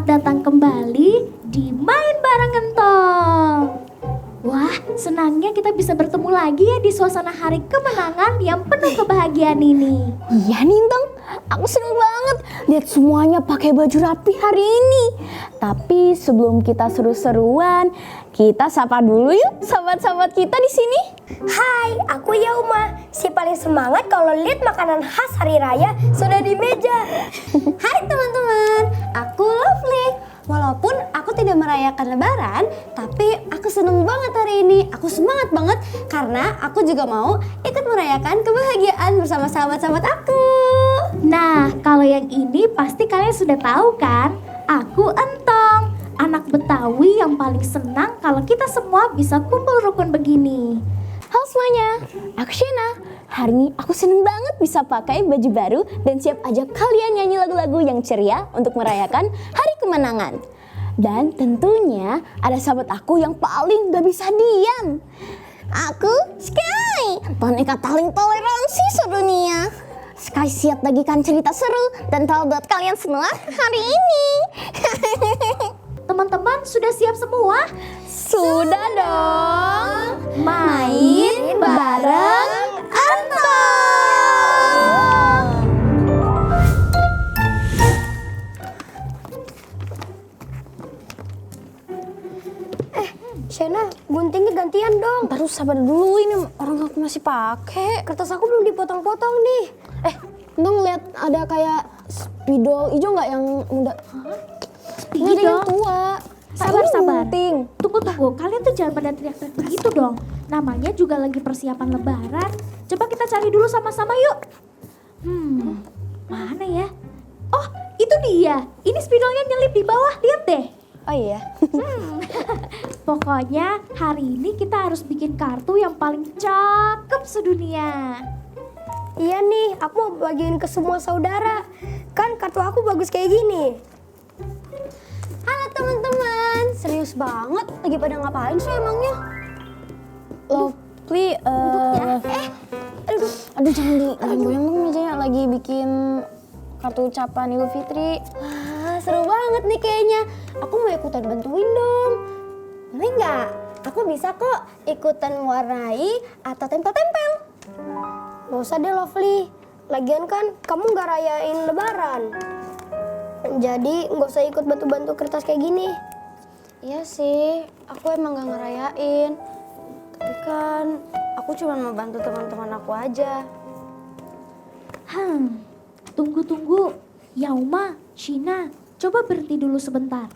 Selamat datang kembali di Main Bareng Gentong. Wah, senangnya kita bisa bertemu lagi ya di suasana hari kemenangan yang penuh kebahagiaan ini. Iya Nintong, aku seneng banget lihat semuanya pakai baju rapi hari ini. Tapi sebelum kita seru-seruan, kita sapa dulu yuk sahabat-sahabat kita di sini. Hai, aku Yauma, si paling semangat kalau lihat makanan khas hari raya sudah di meja. Hai teman-teman, aku Lovely. Walaupun aku tidak merayakan lebaran, tapi aku seneng banget hari ini. Aku semangat banget karena aku juga mau ikut merayakan kebahagiaan bersama sahabat-sahabat aku. Nah, kalau yang ini pasti kalian sudah tahu kan? Aku Entong, anak Betawi yang paling senang kalau kita semua bisa kumpul rukun begini. Halo semuanya, aku Shena. Hari ini aku seneng banget bisa pakai baju baru dan siap ajak kalian nyanyi lagu-lagu yang ceria untuk merayakan hari kemenangan. Dan tentunya ada sahabat aku yang paling gak bisa diam. Aku Sky, boneka paling toleransi sedunia. Sky siap bagikan cerita seru dan tahu buat kalian semua hari ini. Teman-teman sudah siap semua? Sudah dong. Main bareng Entong. Shena, guntingnya gantian dong. Terus sabar dulu, ini orang aku masih pakai. Kertas aku belum dipotong-potong nih. Untung ngeliat ada kayak spidol hijau nggak yang muda? Ini ada yang tua. Sabar. Gunting. Tunggu, kalian tuh jangan pada teriak-teriak begitu dong. Namanya juga lagi persiapan lebaran. Coba kita cari dulu sama-sama yuk. Mana ya? Oh, itu dia. Ini spidolnya nyelip di bawah, lihat deh. Oh iya. Pokoknya hari ini kita harus bikin kartu yang paling cakep sedunia. Iya nih, aku mau bagiin ke semua saudara. Kan kartu aku bagus kayak gini. Halo teman-teman, serius banget. Lagi pada ngapain sih emangnya? Lovely, aduh jangan digoyang dong mejanya, lagi bikin kartu ucapan Idul Fitri. Wah, seru banget nih kayaknya. Aku mau ikutan bantuin dong. Boleh nggak? Aku bisa kok ikutan mewarnai atau tempel-tempel. Gak usah deh Lovely. Lagian kan kamu gak rayain lebaran. Jadi gak usah ikut bantu-bantu kertas kayak gini. Iya sih, aku emang gak ngerayain. Tapi kan aku cuma mau bantu teman-teman aku aja. Tunggu. Yauma, Shina, coba berhenti dulu sebentar.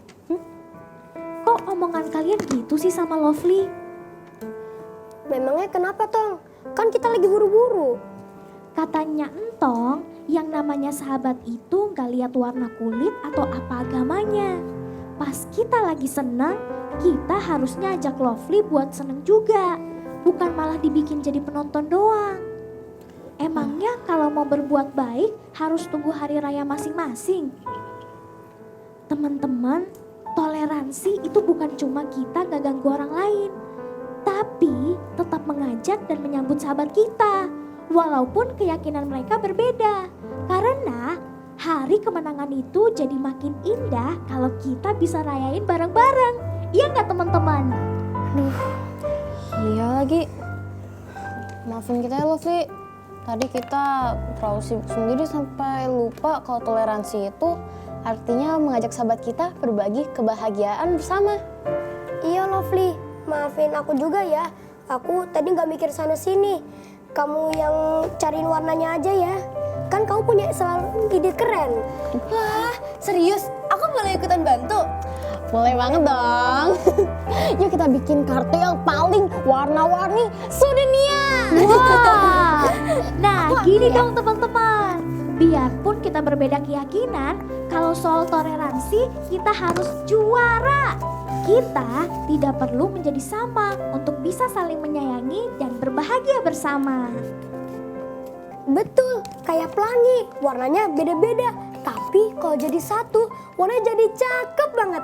Kok omongan kalian gitu sih sama Lovely? Memangnya kenapa Tong? Kan kita lagi buru-buru. Katanya Entong, yang namanya sahabat itu gak lihat warna kulit atau apa agamanya. Pas kita lagi senang, kita harusnya ajak Lovely buat seneng juga. Bukan malah dibikin jadi penonton doang. Emangnya kalau mau berbuat baik harus tunggu hari raya masing-masing? Teman-teman, toleransi itu bukan cuma kita gak ganggu orang lain, tapi tetap mengajak dan menyambut sahabat kita, walaupun keyakinan mereka berbeda. Karena hari kemenangan itu jadi makin indah kalau kita bisa rayain bareng-bareng. Iya nggak teman-teman? Iya lagi. Maafin kita ya Lovely. Tadi kita terlalu sibuk sendiri sampai lupa kalau toleransi itu artinya mengajak sahabat kita berbagi kebahagiaan bersama. Iya Lovely, maafin aku juga ya. Aku tadi gak mikir sana sini. Kamu yang cariin warnanya aja ya. Kan kamu punya selalu ide keren. Wah, serius? Aku boleh ikutan bantu? Boleh banget dong. Yuk kita bikin kartu yang paling warna-warni sedunia. Wah, nah gini dong teman-teman. Biarpun kita berbeda keyakinan, kalau soal toleransi kita harus juara. Kita tidak perlu menjadi sama untuk bisa saling menyayangi dan berbahagia bersama. Betul, kayak pelangi. Warnanya beda-beda. Tapi kalau jadi satu, warnanya jadi cakep banget.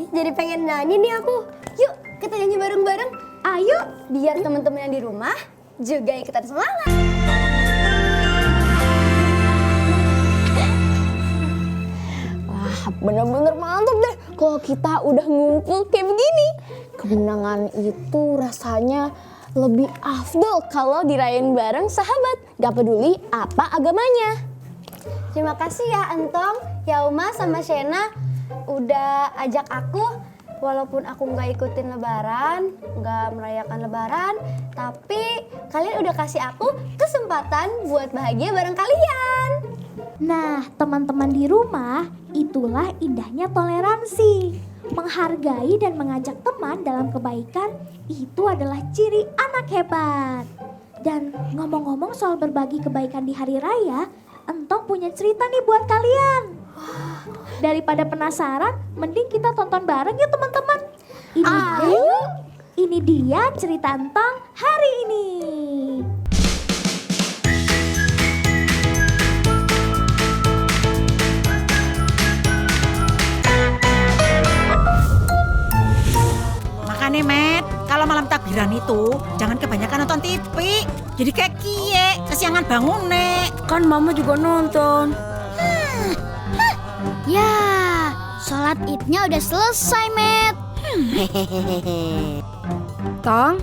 Jadi pengen nyanyi nih aku. Yuk, kita nyanyi bareng-bareng. Ayo, Biar teman-teman yang di rumah juga ikutan semangat. bener-bener mantap deh kalau kita udah ngumpul kayak begini. Kemenangan itu rasanya lebih afdol kalau dirayain bareng sahabat, gak peduli apa agamanya. Terima kasih ya Entong, Yauma sama Shena udah ajak aku. Walaupun aku nggak ikutin lebaran, nggak merayakan lebaran, tapi kalian udah kasih aku kesempatan buat bahagia bareng kalian. Nah, teman-teman di rumah, itulah indahnya toleransi. Menghargai dan mengajak teman dalam kebaikan itu adalah ciri anak hebat. Dan ngomong-ngomong soal berbagi kebaikan di hari raya, Entong punya cerita nih buat kalian. Daripada penasaran, mending kita tonton bareng yuk teman-teman. Ini dia cerita Entong hari ini. Makanya Met, kalau malam takbiran itu jangan kebanyakan nonton TV. Jadi kayak kie, kesiangan bangun nek. Kan mama juga nonton. Ya, sholat idnya udah selesai, Met. Tong,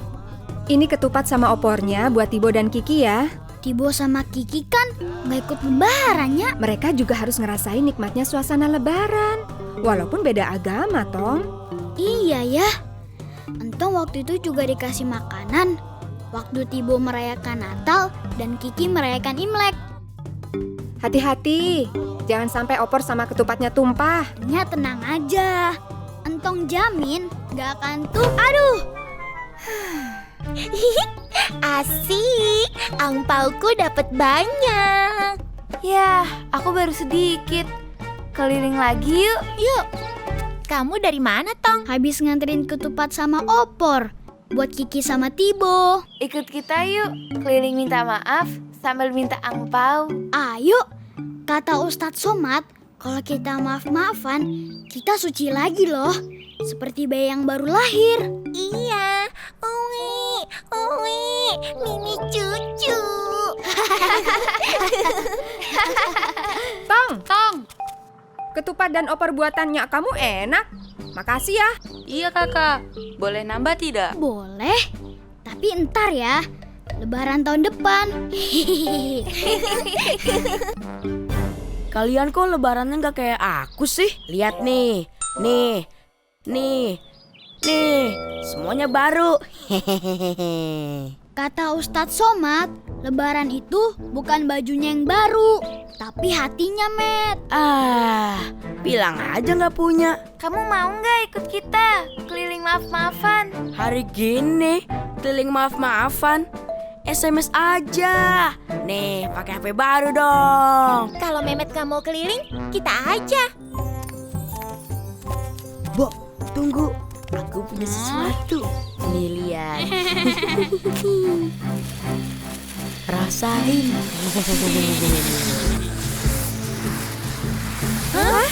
ini ketupat sama opornya buat Tibo dan Kiki ya. Tibo sama Kiki kan nggak ikut lebarannya. Mereka juga harus ngerasain nikmatnya suasana lebaran. Walaupun beda agama, Tong. Iya ya. Entong waktu itu juga dikasih makanan. Waktu Tibo merayakan Natal dan Kiki merayakan Imlek. Hati-hati, jangan sampai opor sama ketupatnya tumpah. Ya tenang aja. Entong jamin nggak akan Aduh. Asik, angpauku dapat banyak. Ya, aku baru sedikit. Keliling lagi yuk. Yuk, kamu dari mana Tong? Habis nganterin ketupat sama opor buat Kiki sama Tibo. Ikut kita yuk. Keliling minta maaf sambil minta angpau. Ayo, kata Ustadz Somad, kalau kita maaf-maafan, kita suci lagi loh. Seperti bayi yang baru lahir. Iya, Uwi, Mimi cucu. Tong, ketupat dan opor buatannya kamu enak. Makasih ya. Iya kakak, boleh nambah tidak? Boleh, tapi entar ya. Lebaran tahun depan. Kalian kok lebarannya nggak kayak aku sih? Lihat nih, semuanya baru. Kata Ustadz Somad, lebaran itu bukan bajunya yang baru, tapi hatinya, Met. Bilang aja nggak punya. Kamu mau nggak ikut kita keliling maaf-maafan? Hari gini keliling maaf-maafan, SMS aja. Nih, pakai HP baru dong. Kalau Memet gak mau keliling, kita aja. Bo, tunggu. Aku punya sesuatu. Nih lihat. Rasain. Hah?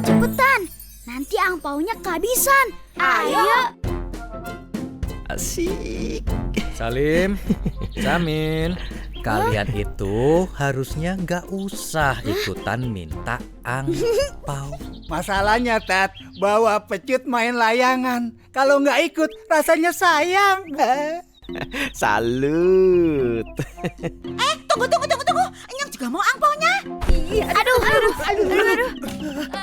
Cepetan, nanti angpaunya kehabisan. Ayo. Asik. Salim, Jamin, kalian itu harusnya nggak usah ikutan minta angpau. Masalahnya Tat, bawa pecut main layangan. Kalau nggak ikut rasanya sayang. Salut. Tunggu. Enyang juga mau angpaunya. Aduh.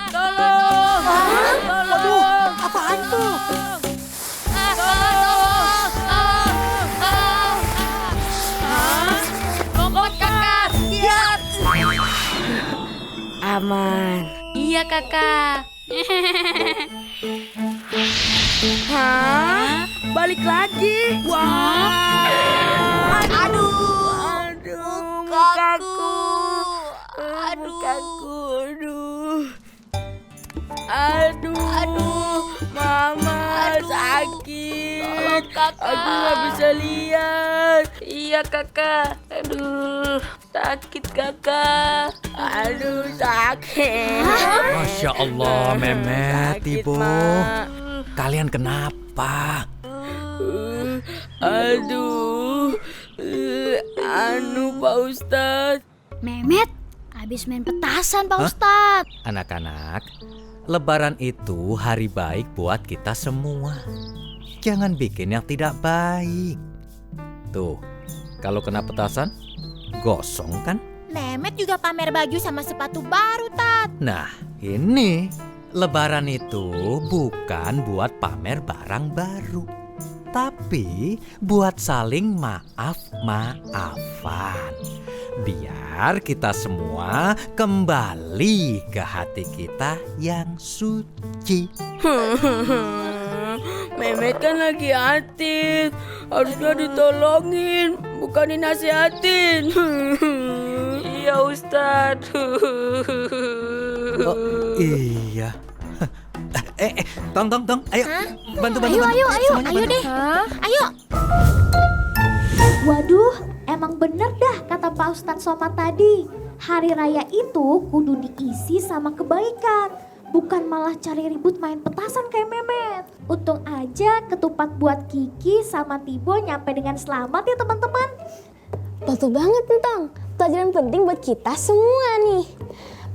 Tolong. Aduh, apaan tuh? Kokot kakak, lihat. Aman. Iya kakak. Hah? Balik lagi. Wah. Aduh, mukaku. Aduh, mama sakit. Aku nggak bisa lihat. Iya kakak. Aduh, sakit kakak. Aduh, sakit. Masya Allah, Memet, Sakit, Ibu. Mak. Kalian kenapa? Aduh, Pak Ustadz. Memet, habis main petasan Pak Ustadz. Anak-anak, Lebaran itu hari baik buat kita semua. Jangan bikin yang tidak baik. Tuh, kalau kena petasan, gosong kan? Memet juga pamer baju sama sepatu baru, Tat. Nah, ini Lebaran itu bukan buat pamer barang baru, tapi buat saling maaf-maafan. Biar kita semua kembali ke hati kita yang suci. Memet kan lagi aktif, harusnya ditolongin, bukan dinasihatin. Iya Ustadz. Oh, iya. Tong, ayo, bantu. Ayo Semuanya bantu. deh. Ayo. Waduh, emang bener dah kata Pak Ustadz Somad tadi. Hari raya itu kudu diisi sama kebaikan, bukan malah cari ribut main petasan kayak Memet. Untung aja ketupat buat Kiki sama Tibo nyampe dengan selamat ya teman-teman. Betul banget Entong, pelajaran penting buat kita semua nih.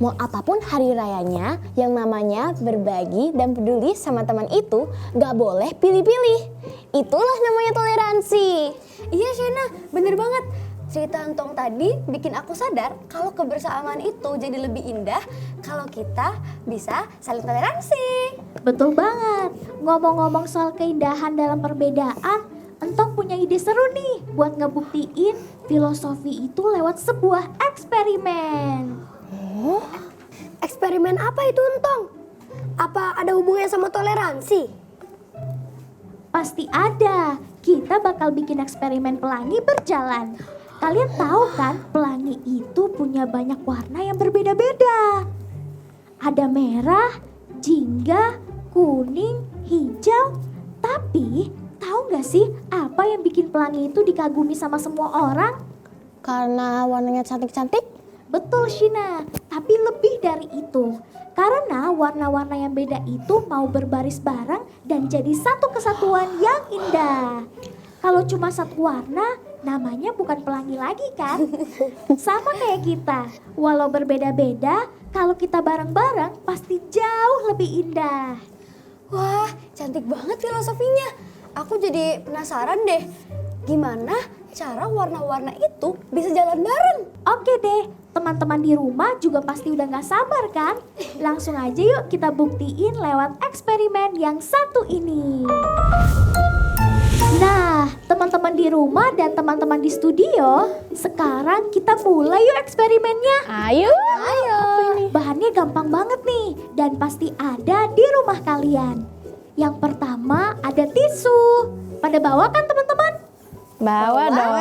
Mau apapun hari rayanya, yang namanya berbagi dan peduli sama teman itu gak boleh pilih-pilih. Itulah namanya toleransi. Iya Shena, bener banget. Cerita Entong tadi bikin aku sadar kalau kebersamaan itu jadi lebih indah kalau kita bisa saling toleransi. Betul banget. Ngomong-ngomong soal keindahan dalam perbedaan, Entong punya ide seru nih buat ngebuktiin filosofi itu lewat sebuah eksperimen. Oh, eksperimen apa itu Entong? Apa ada hubungannya sama toleransi? Pasti ada. Kita bakal bikin eksperimen pelangi berjalan. Kalian tahu kan pelangi itu punya banyak warna yang berbeda-beda. Ada merah, jingga, kuning, hijau. Tapi tahu gak sih apa yang bikin pelangi itu dikagumi sama semua orang? Karena warnanya cantik-cantik? Betul Shina, tapi lebih dari itu. Karena warna-warna yang beda itu mau berbaris bareng dan jadi satu kesatuan yang indah. Kalau cuma satu warna, namanya bukan pelangi lagi kan? Sama kayak kita, walau berbeda-beda, kalau kita bareng-bareng pasti jauh lebih indah. Wah, cantik banget filosofinya. Aku jadi penasaran deh, gimana cara warna-warna itu bisa jalan bareng? Oke deh, teman-teman di rumah juga pasti udah gak sabar kan? Langsung aja yuk kita buktiin lewat eksperimen yang satu ini. Nah, teman-teman di rumah dan teman-teman di studio, sekarang kita mulai yuk eksperimennya. Ayo. Bahannya gampang banget nih dan pasti ada di rumah kalian. Yang pertama ada tisu. Pada bawa kan teman-teman? Bawa dong.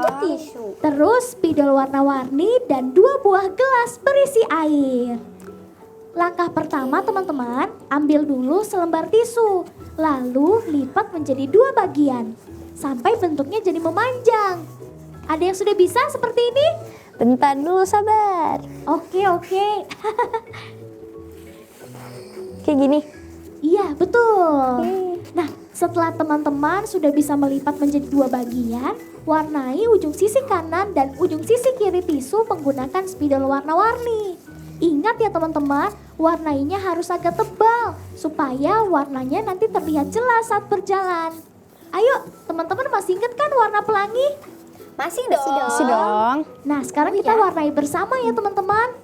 Itu tisu. Terus spidol warna-warni dan 2 buah gelas berisi air. Langkah pertama teman-teman, ambil dulu selembar tisu. Lalu lipat menjadi 2 bagian. Sampai bentuknya jadi memanjang. Ada yang sudah bisa seperti ini? Bentar dulu, sabar. Oke. Kayak gini. Iya, betul. Nah, setelah teman-teman sudah bisa melipat menjadi 2 bagian, warnai ujung sisi kanan dan ujung sisi kiri tisu menggunakan spidol warna-warni. Ingat ya teman-teman, warnainya harus agak tebal supaya warnanya nanti terlihat jelas saat berjalan. Ayo, teman-teman masih ingat kan warna pelangi? Masih dong. Nah, sekarang kita warnai bersama ya teman-teman.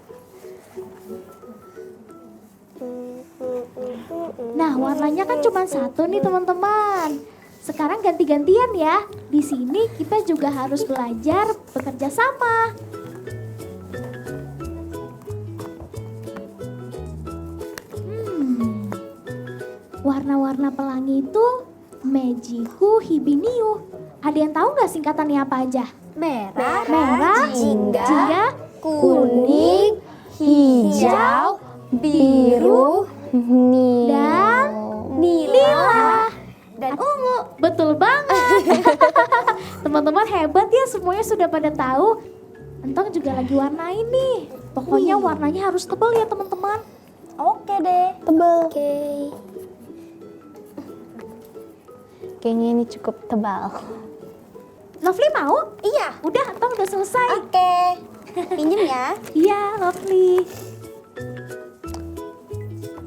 Nah, warnanya kan cuma satu nih teman-teman. Sekarang ganti-gantian ya. Di sini kita juga harus belajar bekerja sama. Warna-warna pelangi itu Mejiku Hibiniu. Ada yang tahu nggak singkatannya apa aja? Merah, jingga, kuning, hijau, biru, dan nila. dan ungu. Betul banget. semuanya sudah pada tahu. Entong juga lagi warnain nih. Pokoknya warnanya harus tebal ya teman-teman. Oke deh, tebel. Oke. Kayaknya ini cukup tebal. Lovely mau? Iya. Udah, Entong udah selesai. Oke. Pinjem ya. Iya, Lovely.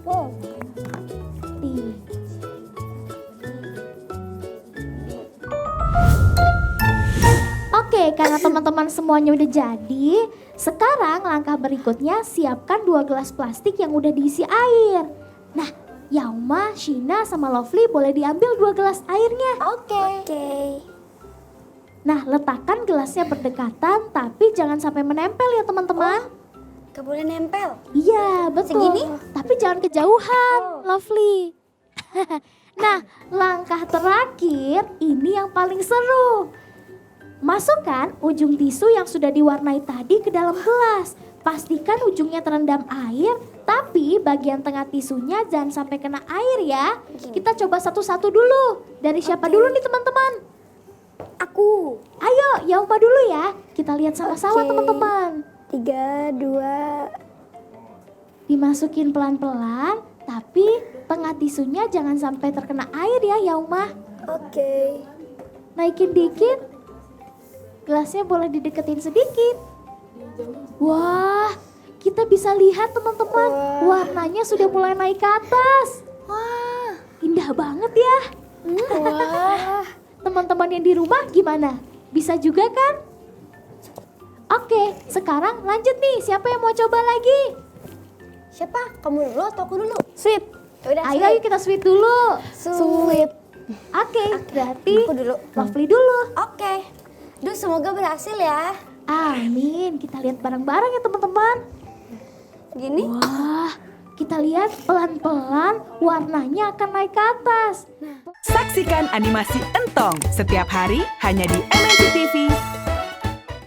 Wow. Nih. Oke, karena teman-teman semuanya udah jadi, sekarang langkah berikutnya siapkan 2 gelas plastik yang udah diisi air. Nah, Yauma, Shina, sama Lovely boleh diambil 2 gelas airnya. Oke. Nah, letakkan gelasnya berdekatan tapi jangan sampai menempel ya teman-teman. Gak boleh nempel. Iya, betul. Segini? Tapi jangan kejauhan, Lovely. Nah, langkah terakhir ini yang paling seru. Masukkan ujung tisu yang sudah diwarnai tadi ke dalam gelas. Pastikan ujungnya terendam air, tapi bagian tengah tisunya jangan sampai kena air ya. Kita coba satu-satu dulu. Dari siapa dulu nih teman-teman? Aku. Ayo, Yauma dulu ya. Kita lihat sama-sama Oke. teman-teman. 3, 2. Dimasukin pelan-pelan, tapi tengah tisunya jangan sampai terkena air ya Yauma. Oke. Naikin dikit. Gelasnya boleh dideketin sedikit. Wah, kita bisa lihat teman-teman, warnanya sudah mulai naik ke atas. Wah, indah banget ya. Wah, teman-teman yang di rumah gimana? Bisa juga kan? Oke, sekarang lanjut nih. Siapa yang mau coba lagi? Siapa? Kamu dulu atau aku dulu? Sweet. Yaudah, Ayo kita sweet dulu. Sweet. Oke, berarti Aku dulu. Lovely dulu. Oke. Duh, semoga berhasil ya. Amin. Kita lihat bareng-bareng ya teman-teman. Gini. Wah, kita lihat pelan-pelan warnanya akan naik ke atas. Saksikan animasi Entong setiap hari hanya di MNC TV.